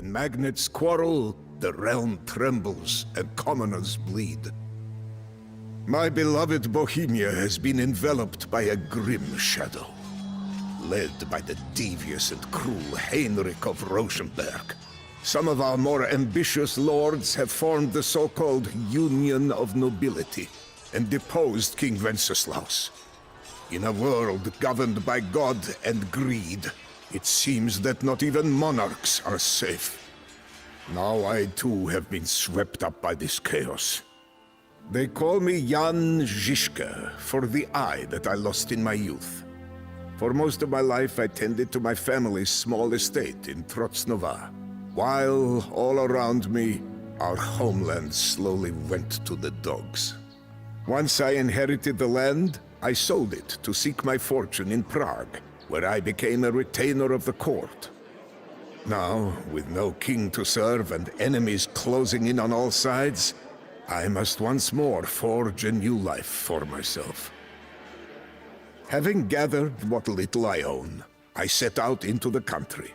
When magnets quarrel, the realm trembles and commoners bleed. My beloved Bohemia has been enveloped by a grim shadow, led by the devious and cruel Heinrich of Rosenberg. Some of our more ambitious lords have formed the so-called Union of Nobility and deposed King Wenceslaus. In a world governed by God and greed, it seems that not even monarchs are safe. Now I too have been swept up by this chaos. They call me Jan Žižka for the eye that I lost in my youth. For most of my life I tended to my family's small estate in Trocnova, while all around me, our homeland slowly went to the dogs. Once I inherited the land, I sold it to seek my fortune in Prague, where I became a retainer of the court. Now, with no king to serve and enemies closing in on all sides, I must once more forge a new life for myself. Having gathered what little I own, I set out into the country.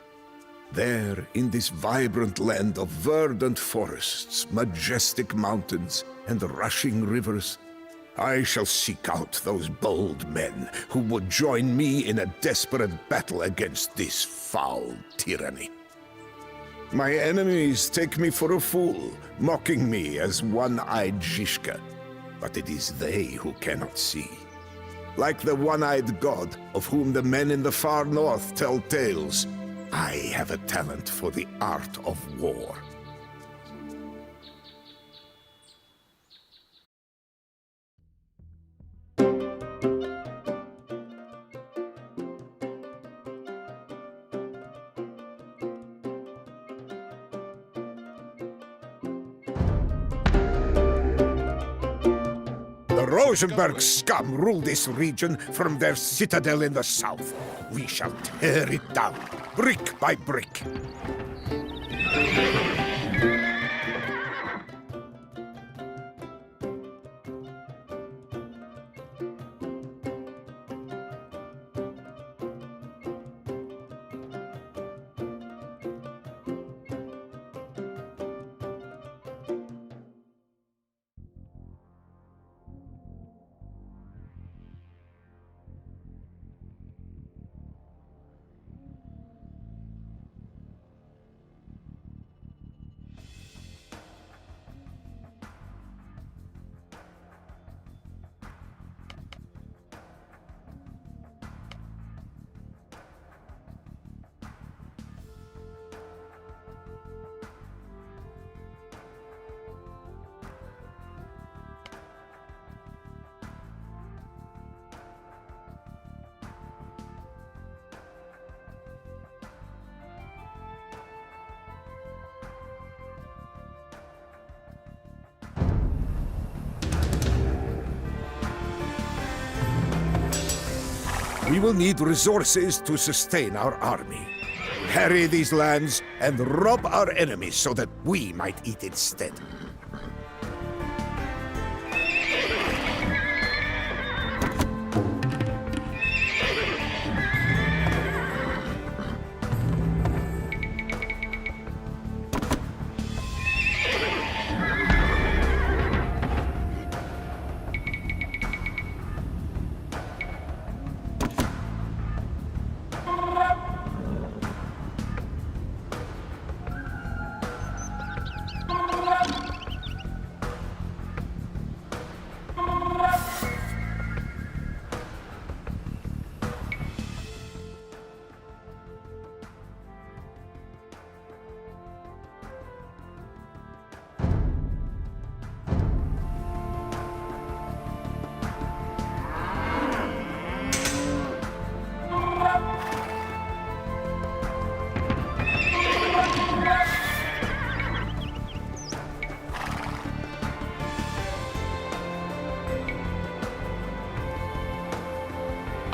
There, in this vibrant land of verdant forests, majestic mountains, and rushing rivers, I shall seek out those bold men who would join me in a desperate battle against this foul tyranny. My enemies take me for a fool, mocking me as one-eyed Žižka, but it is they who cannot see. Like the one-eyed god of whom the men in the far north tell tales, I have a talent for the art of war. The Rosenberg scum rule this region from their citadel in the south. We shall tear it down, brick by brick. We will need resources to sustain our army. Harry these lands and rob our enemies so that we might eat instead.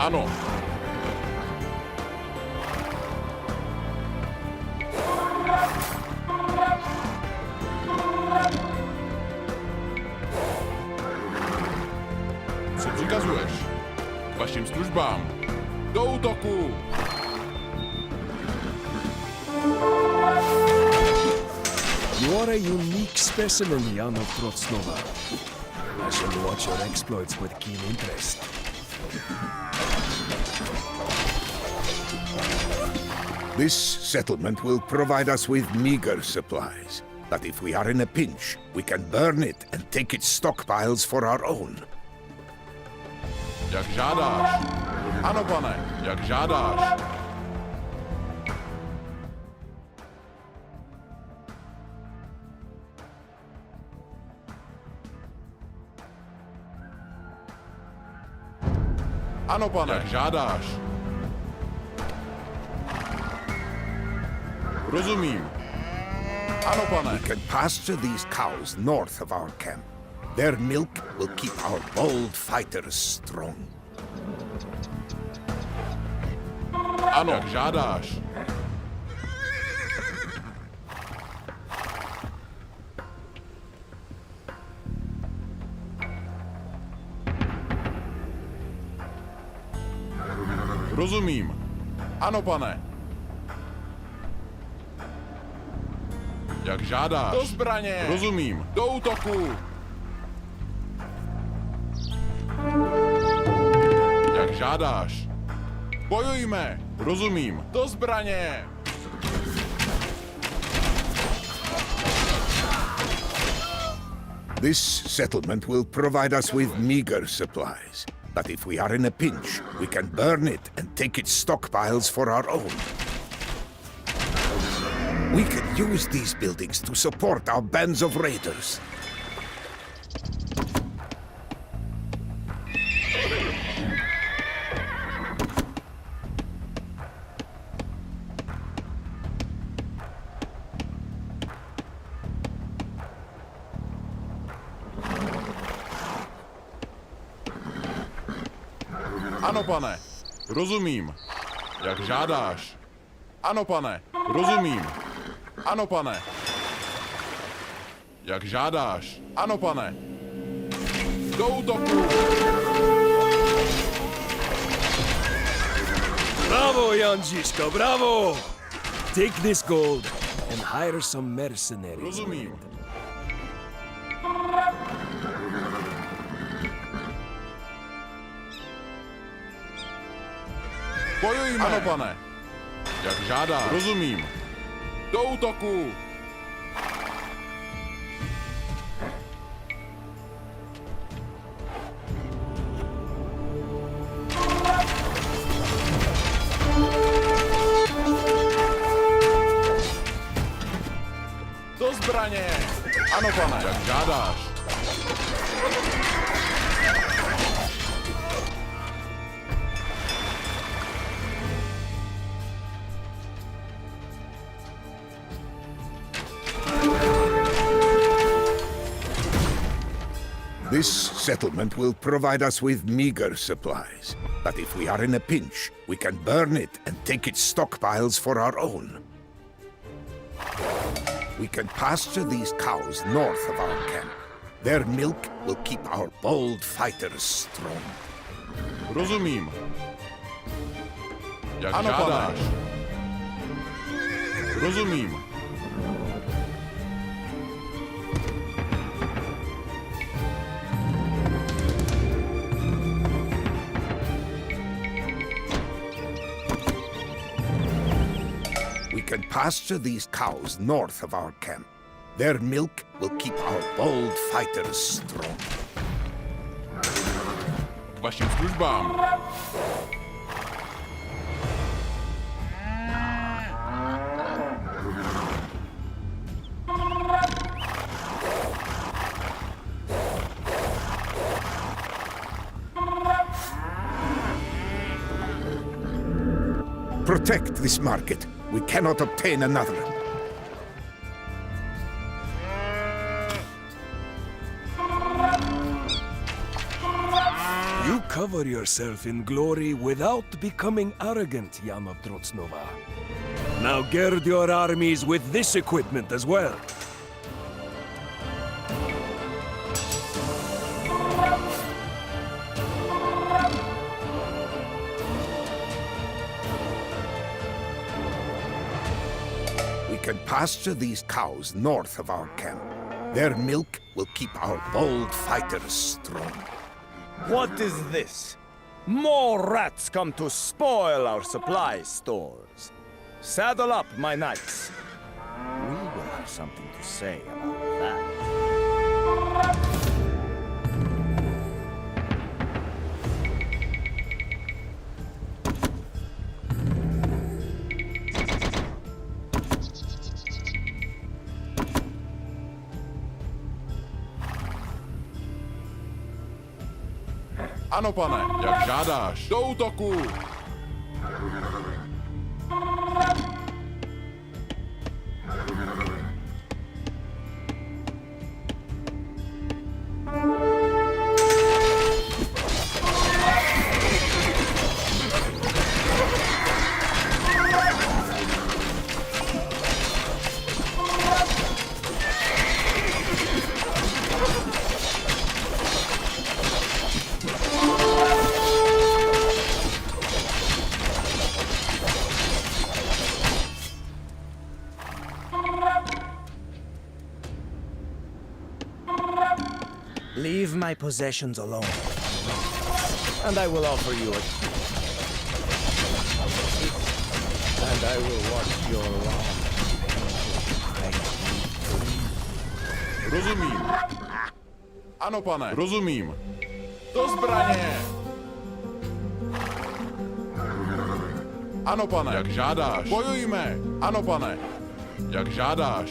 Ano. Co přikazuješ? K vašim službám. Do útoku! You are a unique specimen, Jan of Trotznova. I shall watch your exploits with keen interest. This settlement will provide us with meager supplies. But if we are in a pinch, we can burn it and take its stockpiles for our own. Jak žádáš. Ano, pane, jak žádáš. Ano, pane, jak žádáš. Rozumím. Ano, pane. We can pasture these cows north of our camp. Their milk will keep our bold fighters strong. Ano, jak žádáš. Rozumím. Ano, pane. Jak žádáš. Do zbraně. Rozumím. Do útoku. Jak žádáš. Bojujme. Rozumím. Do zbraně. This settlement will provide us with meager supplies. But if we are in a pinch, we can burn it and take its stockpiles for our own. We can use these buildings to support our bands of raiders. Ano, pane. Rozumím. Jak žádáš. Ano, pane. Rozumím. Ano, pane. Jak žádáš. Ano, pane. Do útoku. Bravo, Janžiška, bravo! Take this gold and hire some mercenaries. Rozumím. Bojujme. Ano, pane. Jak žádáš. Rozumím. Do útoku. Do zbraně. Ano, pane. Jak žádáš. This settlement will provide us with meager supplies. But if we are in a pinch, we can burn it and take its stockpiles for our own. We can pasture these cows north of our camp. Their milk will keep our bold fighters strong. Rozumím. Jak Ano, žádáš. Rozumím. We can pasture these cows north of our camp. Their milk will keep our bold fighters strong. K vašim službám. Protect this market. We cannot obtain another. You cover yourself in glory without becoming arrogant, Jan of Trotznova. Now gird your armies with this equipment as well. We can pasture these cows north of our camp. Their milk will keep our bold fighters strong. What is this? More rats come to spoil our supply stores. Saddle up, my knights. We will have something to say about that. Ano, pane, jak žádáš. Do útoku! Leave my possessions alone, and I will offer you a... And I will watch your long... Rozumím. Ano, pane, rozumím. Do zbraně! Ano, pane, jak žádáš. Bojujme! Ano, pane, jak žádáš.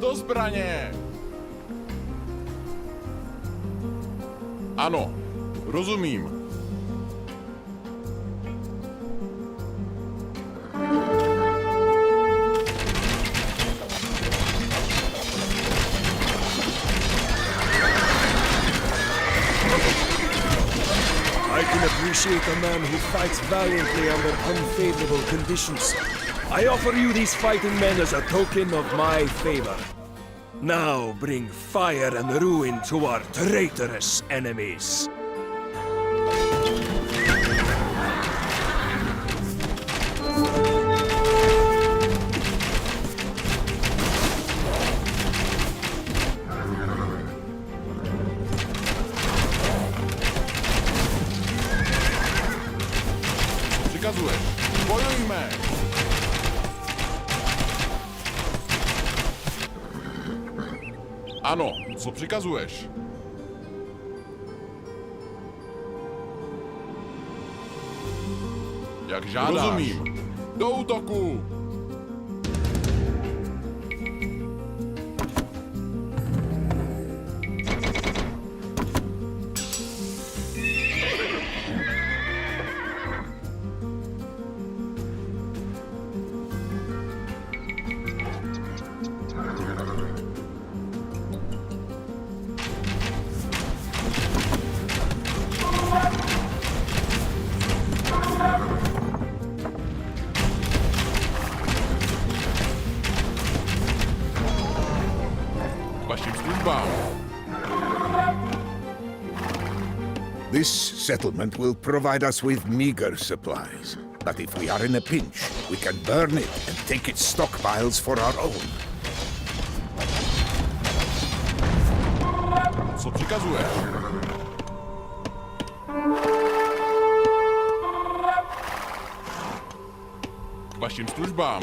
Do zbraně! Ano, rozumím. I can appreciate a man who fights valiantly under unfavorable conditions. I offer you these fighting men as a token of my favor. Now bring fire and ruin to our traitorous enemies. Přikazuješ. Bojujme! Ano, co přikazuješ? Jak žádáš. Rozumím. Do útoku! Vašim službám. This settlement will provide us with meager supplies. But if we are in a pinch, we can burn it and take its stockpiles for our own. Co přikazuješ? K vašim službám.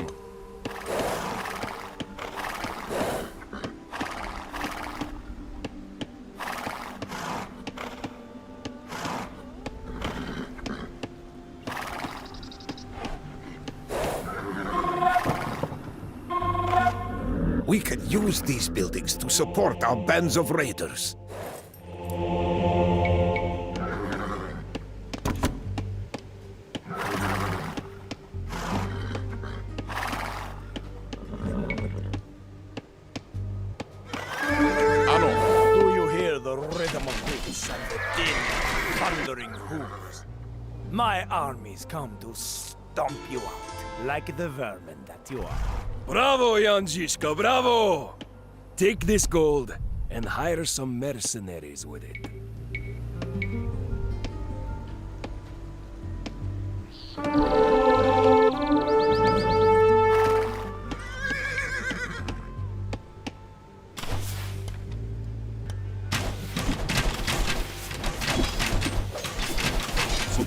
We can use these buildings to support our bands of raiders. Ano, Do you hear the rhythm of boots and the din of thundering hooves? My armies come to stomp you out like the vermin that you are. Bravo, Janjiska, bravo! Take this gold and hire some mercenaries with it.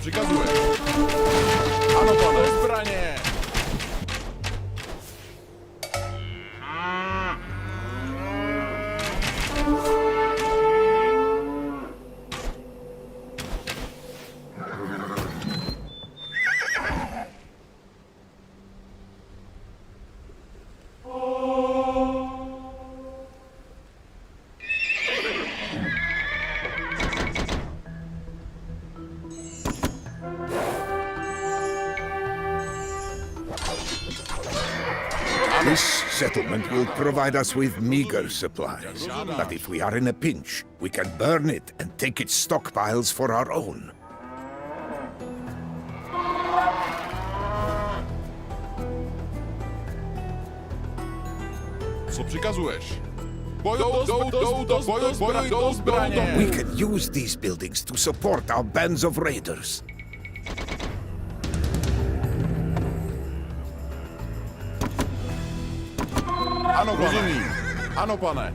přikazuješ? Ano, pane. Zbraně! This settlement will provide us with meager supplies. But if we are in a pinch, we can burn it and take its stockpiles for our own. Co přikazuješ? Bojuj do zbraně! We can use these buildings to support our bands of raiders. Ano, rozumím. Ano, pane.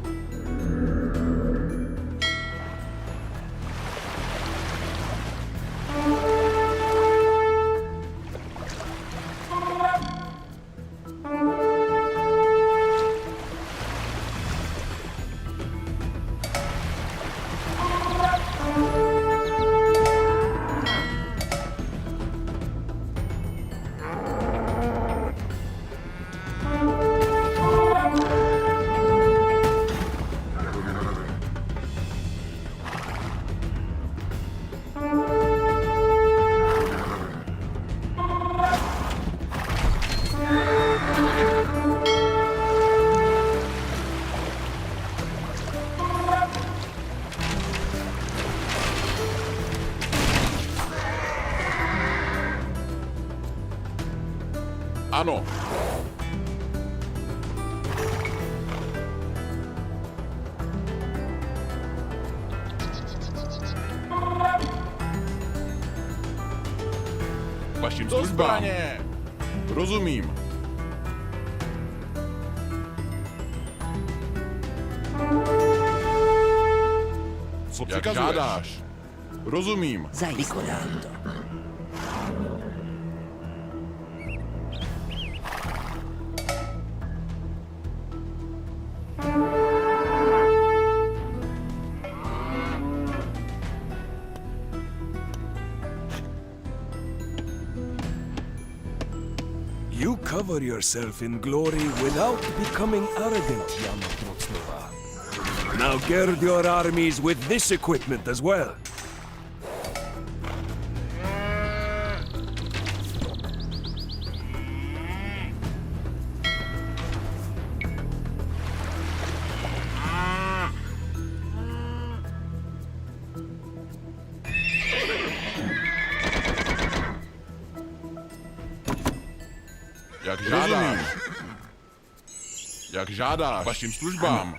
Ano. Vašim službám. Rozumím. Co přikazuješ? Jak žádáš. Rozumím. Vykonám to. You cover yourself in glory without becoming arrogant, Yama Trotsnova. Now gird your armies with this equipment as well. Jak žádáš. Jak žádáš. Vašim službám.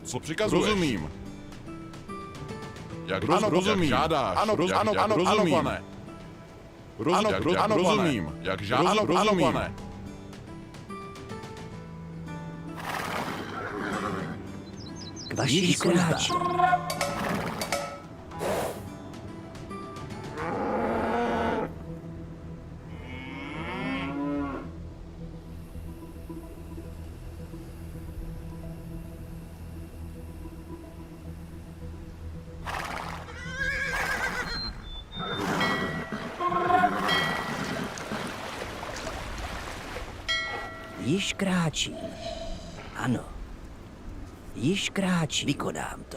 Co přikazuješ? Rozumím. Jak rozumím. Jak žádáš. Ano, rozumím. Pane. Rozumím. Jak žádáš. Rozumím. Pane. K vaší službě. Již kráčí. Ano. Již kráčí. Vykonám to.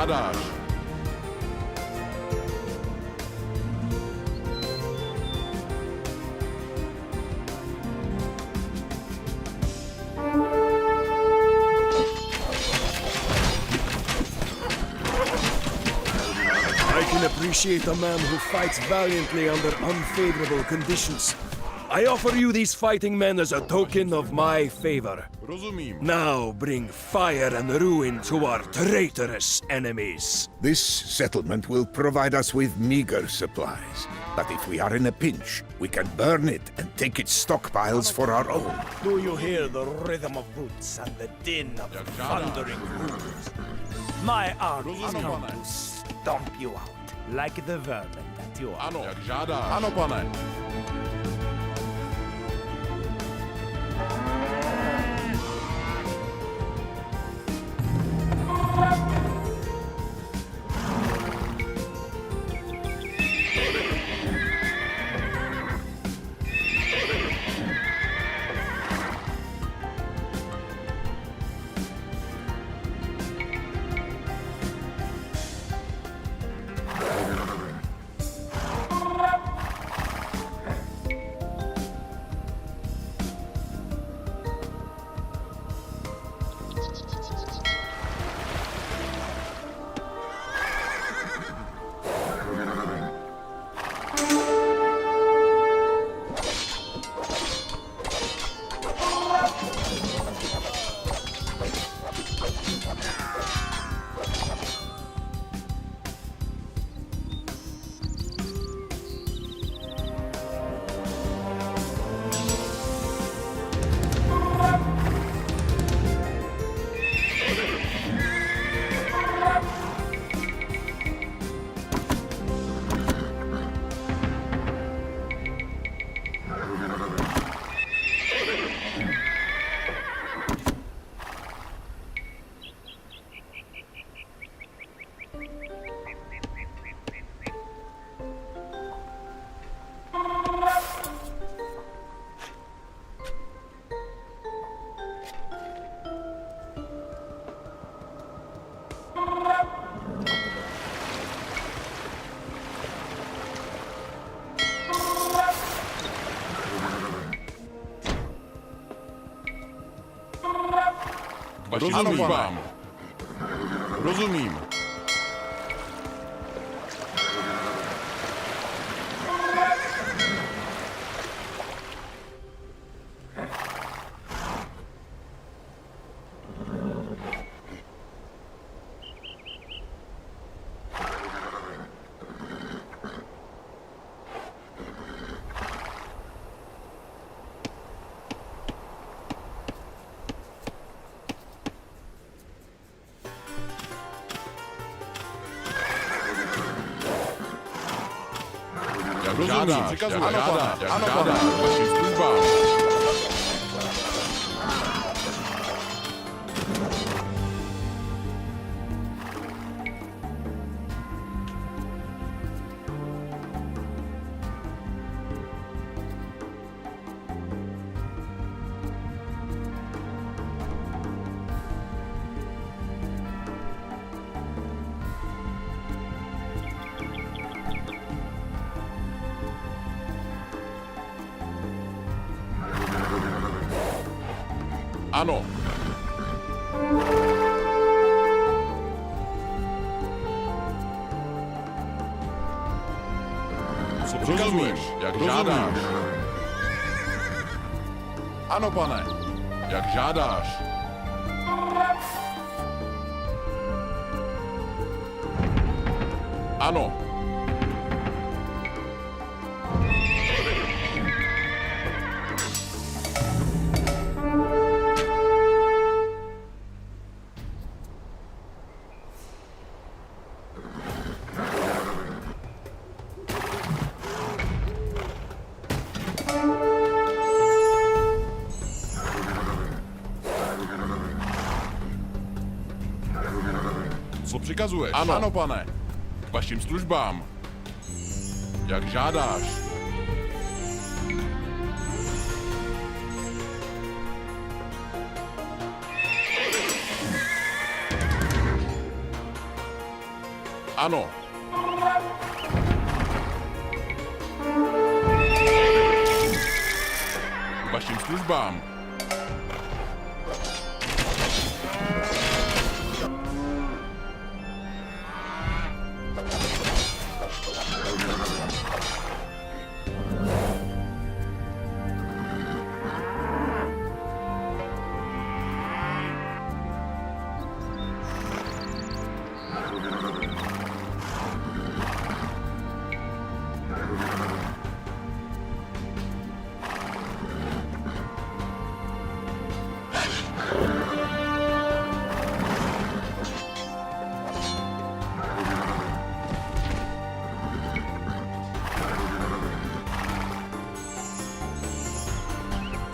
žádáš. I can appreciate a man who fights valiantly under unfavorable conditions. I offer you these fighting men as a token of my favor. Rozumím. Now bring fire and ruin to our traitorous enemies. This settlement will provide us with meager supplies. But if we are in a pinch, we can burn it and take its stockpiles for our own. Do you hear the rhythm of boots and the din of Jak žádáš. thundering hooves? My army is Ano, come pane. to stomp you out, like the vermin that you are. Ano, jak žádáš. Ano, pane. Vašim službám. Rozumím. Jak žádáš, přikazuj, ano, pane, ano, pane, vašim službám. Ano. Co přikazuješ? Jak žádáš. Ano, pane. Jak žádáš. Ano. Co přikazuješ? Ano. Ano, pane. K vašim službám. Jak žádáš. Ano. K vašim službám.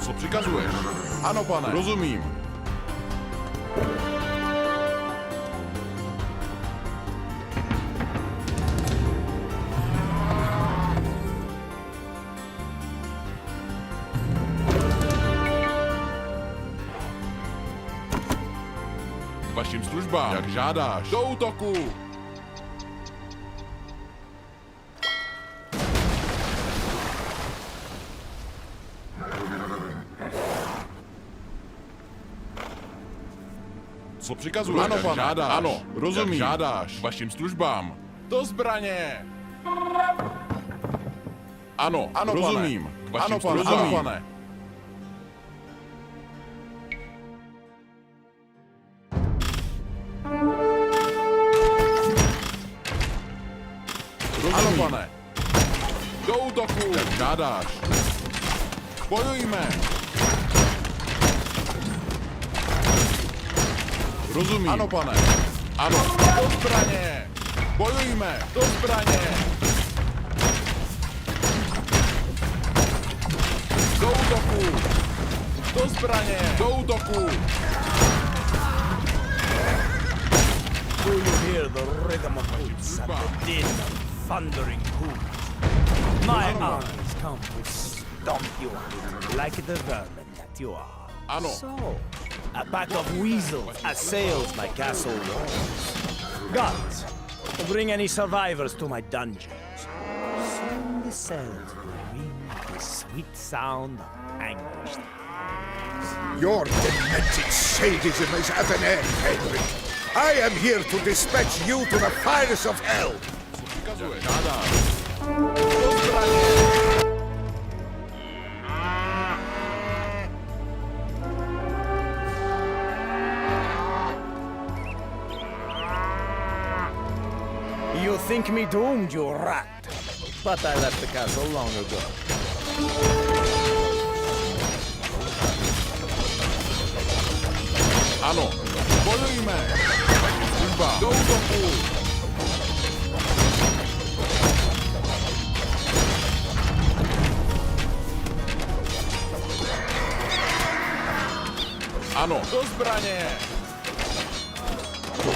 Co přikazuješ? Ano, pane. Rozumím. K vašim službám. Jak žádáš. Do útoku. Co přikazuješ? Ano, pane. Žádáš. Ano, rozumím. Jak žádáš. Vašim službám. Do zbraně. Ano, ano, rozumím. Pane. Ano, pane. Rozumím. Ano, pane. Rozumím. Ano, pane. Do útoku. Jak žádáš. Bojujme. Rozumím. Ano, pane. Ano. Do zbraně. Bojujme. Do zbraně. Do útoku. Do zbraně. Do útoku. Do you hear the rhythm of boots and the din of thundering hooves? My armies come to stomp you out like the vermin that you are. Ano. So, a pack of weasels assails my castle walls. Guards, bring any survivors to my dungeons. Soon the cells will ring with the sweet sound of anguished hearts. Your demented sadism is at an end, Henrik. I am here to dispatch you to the fires of hell. Co přikazuješ? Žádáš. Do zbraně. You think me doomed, you rat? But I left the castle long ago. Ano. Bojujme. Vašim službám. Do útoku. Ano. Do zbraně.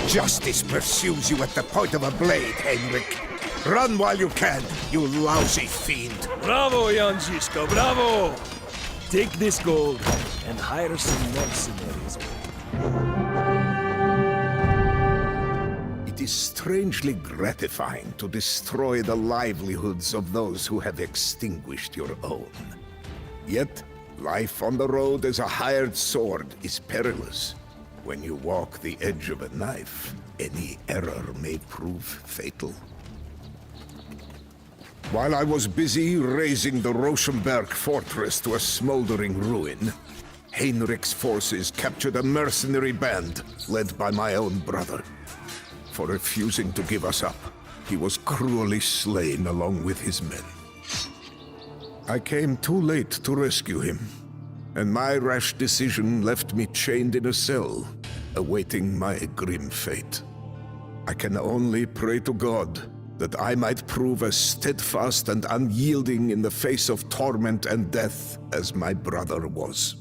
Justice pursues you at the point of a blade, Henrik. Run while you can, you lousy fiend. Bravo, Janjiska, bravo! Take this gold and hire some mercenaries. It is strangely gratifying to destroy the livelihoods of those who have extinguished your own. Yet, life on the road as a hired sword is perilous. When you walk the edge of a knife, any error may prove fatal. While I was busy razing the Rosenberg fortress to a smoldering ruin, Heinrich's forces captured a mercenary band led by my own brother. For refusing to give us up, he was cruelly slain along with his men. I came too late to rescue him, and my rash decision left me chained in a cell, awaiting my grim fate. I can only pray to God that I might prove as steadfast and unyielding in the face of torment and death as my brother was.